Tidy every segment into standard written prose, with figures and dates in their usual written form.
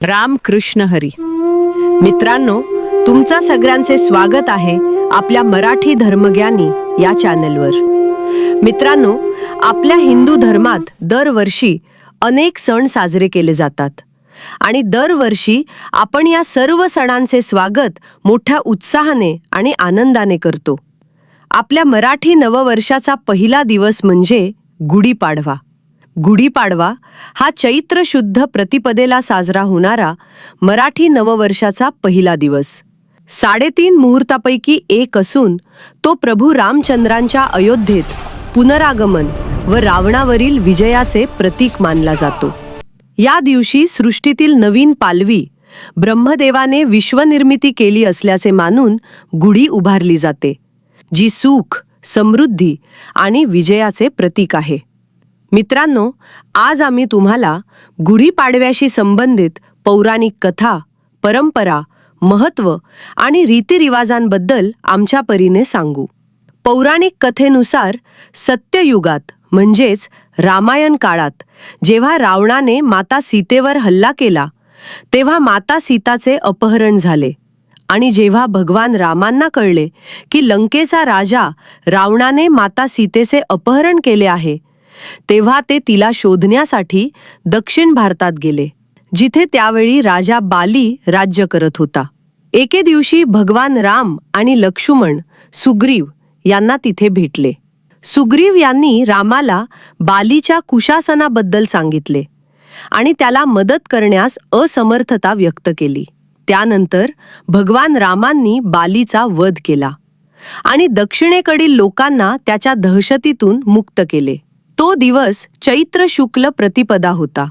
राम कृष्ण हरी. मित्रांनो, तुमचा सगळ्यांचे स्वागत आहे आपल्या मराठी धर्मज्ञानी या चॅनलवर. मित्रांनो, आपल्या हिंदू धर्मात दरवर्षी अनेक सण साजरे केले जातात आणि दरवर्षी आपण या सर्व सणांचे स्वागत मोठ्या उत्साहाने आणि आनंदाने करतो. आपल्या मराठी नववर्षाचा पहिला दिवस म्हणजे गुढीपाडवा. गुढीपाडवा हा चैत्र शुद्ध प्रतिपदेला साजरा होणारा मराठी नववर्षाचा पहिला दिवस. 3.5 मुहूर्तापैकी एक असून तो प्रभू रामचंद्रांच्या अयोध्येत पुनरागमन व रावणावरील विजयाचे प्रतीक मानला जातो. या दिवशी सृष्टीतील नवीन पालवी ब्रह्मदेवाने विश्वनिर्मिती केली असल्याचे मानून गुढी उभारली जाते, जी सुख, समृद्धी आणि विजयाचे प्रतीक आहे. मित्रांनो, आज आम्ही तुम्हाला गुढीपाडव्याशी संबंधित पौराणिक कथा, परंपरा, महत्त्व आणि रीतिरिवाजांबद्दल आमच्या परीने सांगू. पौराणिक कथेनुसार सत्ययुगात म्हणजेच रामायण काळात जेव्हा रावणाने माता सीतेवर हल्ला केला, तेव्हा माता सीताचे अपहरण झाले आणि जेव्हा भगवान रामांना कळले की लंकेचा राजा रावणाने माता सीतेचे अपहरण केले आहे, तेव्हा ते तिला शोधण्यासाठी दक्षिण भारतात गेले, जिथे त्यावेळी राजा बाली राज्य करत होता. एके दिवशी भगवान राम आणि लक्ष्मण सुग्रीव यांना तिथे भेटले. सुग्रीव यांनी रामाला बालीच्या कुशासनाबद्दल सांगितले आणि त्याला मदत करण्यास असमर्थता व्यक्त केली. त्यानंतर भगवान रामांनी बालीचा वध केला आणि दक्षिणेकडील लोकांना त्याच्या दहशतीतून मुक्त केले. तो दिवस चैत्र शुक्ल प्रतिपदा होता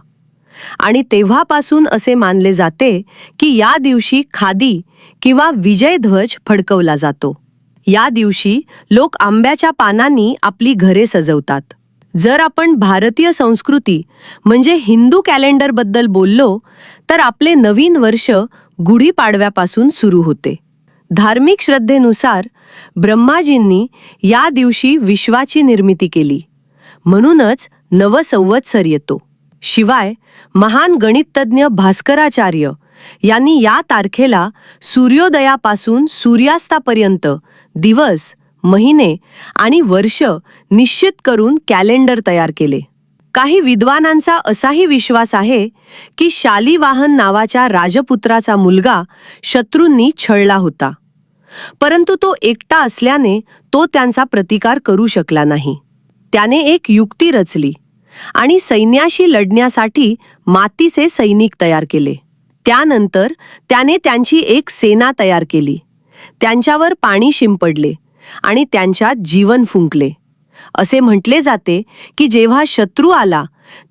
आणि तेव्हापासून असे मानले जाते की या दिवशी खादी किंवा विजयध्वज फडकवला जातो. या दिवशी लोक आंब्याच्या पानांनी आपली घरे सजवतात. जर आपण भारतीय संस्कृती म्हणजे हिंदू कॅलेंडरबद्दल बोललो तर आपले नवीन वर्ष गुढीपाडव्यापासून सुरू होते. धार्मिक श्रद्धेनुसार ब्रह्माजींनी या दिवशी विश्वाची निर्मिती केली, म्हणूनच नवसंवत्सर येतो. शिवाय महान गणितज्ञ भास्कराचार्य यांनी या तारखेला सूर्योदयापासून सूर्यास्तापर्यंत दिवस, महिने आणि वर्ष निश्चित करून कॅलेंडर तयार केले. काही विद्वानांचा असाही विश्वास आहे की शालिवाहन नावाच्या राजपुत्राचा मुलगा शत्रूंनी छळला होता, परंतु तो एकटा असल्याने तो त्यांचा प्रतिकार करू शकला नाही. त्याने एक युक्ती रचली आणि सैन्याशी लढण्यासाठी मातीचे सैनिक तयार केले. त्यानंतर त्याने त्यांची एक सेना तयार केली, त्यांच्यावर पाणी शिंपडले आणि त्यांच्यात जीवन फुंकले. असे म्हटले जाते की जेव्हा शत्रू आला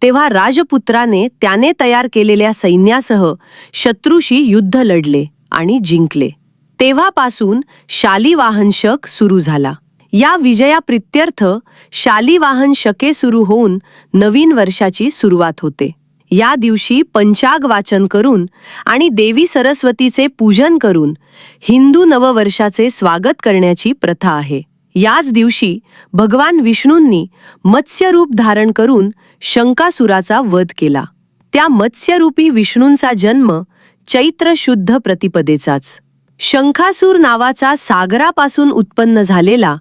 तेव्हा राजपुत्राने त्याने तयार केलेल्या सैन्यासह शत्रूशी युद्ध लढले आणि जिंकले. तेव्हापासून शालिवाहन शक सुरू झाला. या विजयाप्रित्यर्थ शालिवाहन शके सुरू होऊन नवीन वर्षाची सुरुवात होते. या दिवशी पंचाग वाचन करून आणि देवी सरस्वतीचे पूजन करून हिंदू नववर्षाचे स्वागत करण्याची प्रथा आहे. याच दिवशी भगवान विष्णूंनी मत्स्यरूप धारण करून शंकासुराचा वध केला. त्या मत्स्यरूपी विष्णूंचा जन्म चैत्र शुद्ध प्रतिपदेचाच. शंखासूर नावाचा सागरापासून उत्पन्न झालेला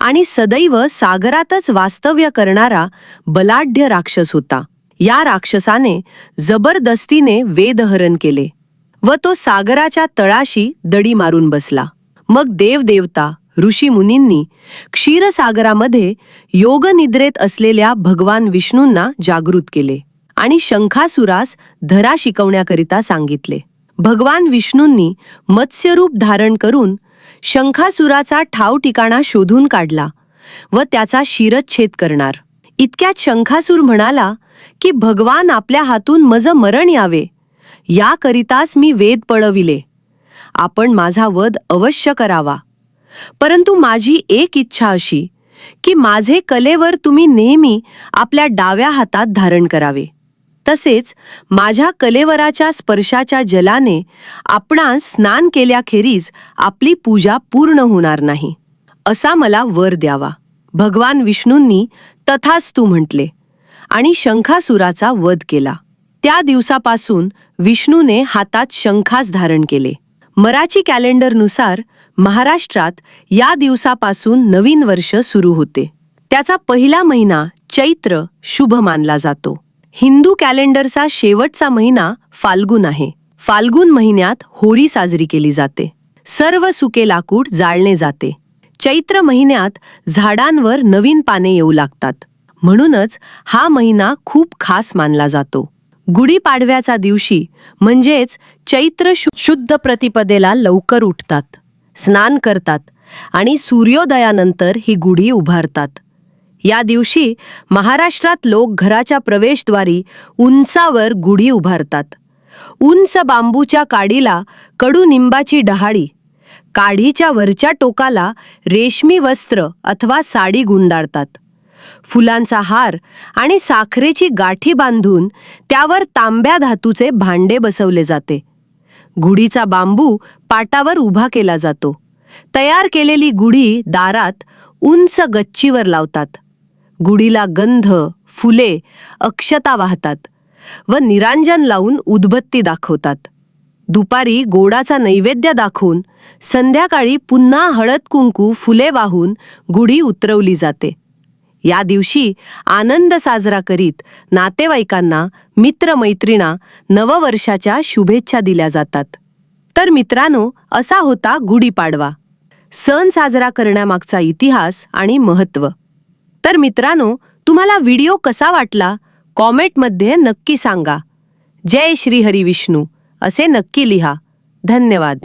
आणि सदैव सागरातच वास्तव्य करणारा बलाढ्य राक्षस होता. या राक्षसाने जबरदस्तीने वेदहरण केले व तो सागराच्या तळाशी दडी मारून बसला. मग देवदेवता, ऋषीमुनींनी क्षीरसागरामध्ये योगनिद्रेत असलेल्या भगवान विष्णूंना जागृत केले आणि शंखासुरास धरा शिकवण्याकरिता सांगितले. भगवान विष्णूंनी मत्स्यरूप धारण करून शंखासुराचा ठाव ठिकाणा शोधून काढला व त्याचा शिरच्छेद करणार. इतक्यात शंखासूर म्हणाला की भगवान आपल्या हातून मज मरण यावे, याकरिताच मी वेद पळविले. आपण माझा वध अवश्य करावा, परंतु माझी एक इच्छा अशी की माझे कलेवर तुम्ही नेहमी आपल्या डाव्या हातात धारण करावे. तसेच माझ्या कलेवराच्या स्पर्शाच्या जलाने आपणास स्नान केल्याखेरीज आपली पूजा पूर्ण होणार नाही, असा मला वर द्यावा. भगवान विष्णूंनी तथास्तु म्हटले आणि शंखासुराचा वध केला. त्या दिवसापासून विष्णूने हातात शंखास धारण केले. मराठी कॅलेंडरनुसार महाराष्ट्रात या दिवसापासून नवीन वर्ष सुरू होते. त्याचा पहिला महिना चैत्र शुभ मानला जातो. हिंदू कॅलेंडरचा शेवटचा महिना फाल्गुन आहे. फाल्गुन महिन्यात होळी साजरी केली जाते. सर्व सुके लाकूड जाळले जाते. चैत्र महिन्यात झाडांवर नवीन पाने येऊ लागतात. म्हणूनच हा महिना खूप खास मानला जातो. गुढीपाडव्याचा दिवशी म्हणजेच चैत्र शुद्ध प्रतिपदेला लवकर उठतात, स्नान करतात आणि सूर्योदयानंतर ही गुढी उभारतात. या दिवशी महाराष्ट्रात लोक घराच्या प्रवेशद्वारी उंचावर गुढी उभारतात. उंच बांबूच्या काडीला कडुनिंबाची डहाळी, काढीच्या वरच्या टोकाला रेशमी वस्त्र अथवा साडी गुंडाळतात. फुलांचा हार आणि साखरेची गाठी बांधून त्यावर तांब्या धातूचे भांडे बसवले जाते. गुढीचा बांबू पाटावर उभा केला जातो. तयार केलेली गुढी दारात उंच गच्चीवर लावतात. गुढीला गंध, फुले, अक्षता वाहतात व निरांजन लावून उदबत्ती दाखवतात. दुपारी गोडाचा नैवेद्य दाखवून संध्याकाळी पुन्हा हळद कुंकू फुले वाहून गुढी उतरवली जाते. या दिवशी आनंद साजरा करीत नातेवाईकांना, मित्रमैत्रिणा नववर्षाच्या शुभेच्छा दिल्या जातात. तर मित्रांनो, असा होता गुढीपाडवा. सण साजरा करण्यामागचा इतिहास आणि महत्त्व. तर मित्रांनो, तुम्हाला व्हिडिओ कसा वाटला कॉमेंटमध्ये नक्की सांगा. जय श्री हरी विष्णू असे नक्की लिहा. धन्यवाद.